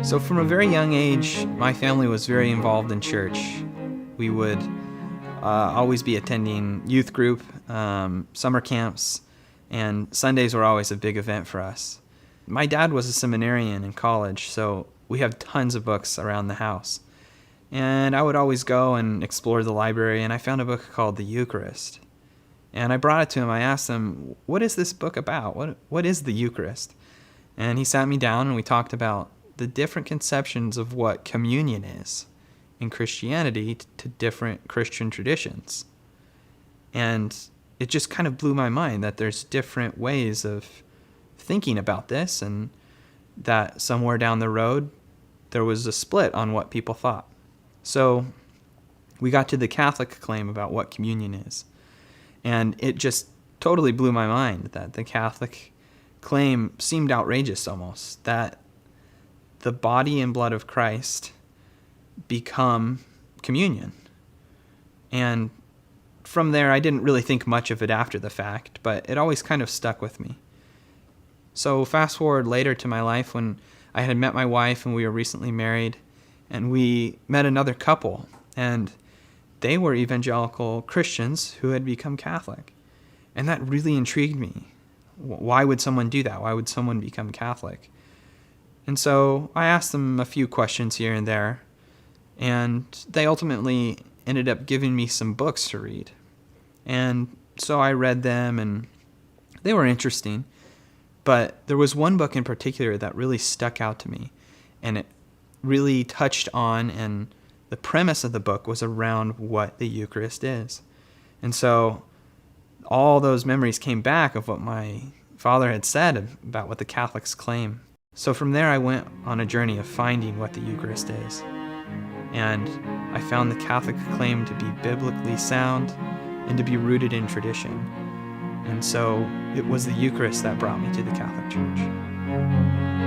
So from a very young age, my family was very involved in church. We would always be attending youth group, summer camps, and Sundays were always a big event for us. My dad was a seminarian in college, so we have tons of books around the house. And I would always go and explore the library, and I found a book called The Eucharist. And I brought it to him. I asked him, what is this book about? What is the Eucharist? And he sat me down and we talked about the different conceptions of what communion is in Christianity to different Christian traditions. And it just kind of blew my mind that there's different ways of thinking about this, and that somewhere down the road there was a split on what people thought. So we got to the Catholic claim about what communion is. And it just totally blew my mind that the Catholic claim seemed outrageous almost, that the body and blood of Christ become communion. And from there, I didn't really think much of it after the fact, but it always kind of stuck with me. So fast forward later to my life when I had met my wife and we were recently married, and we met another couple, and they were evangelical Christians who had become Catholic. And that really intrigued me. Why would someone do that? Why would someone become Catholic? And so I asked them a few questions here and there, and they ultimately ended up giving me some books to read. And so I read them, and they were interesting. But there was one book in particular that really stuck out to me, and it really touched on, and the premise of the book was around what the Eucharist is. And so all those memories came back of what my father had said about what the Catholics claim. So from there I went on a journey of finding what the Eucharist is. And I found the Catholic claim to be biblically sound and to be rooted in tradition. And so it was the Eucharist that brought me to the Catholic Church.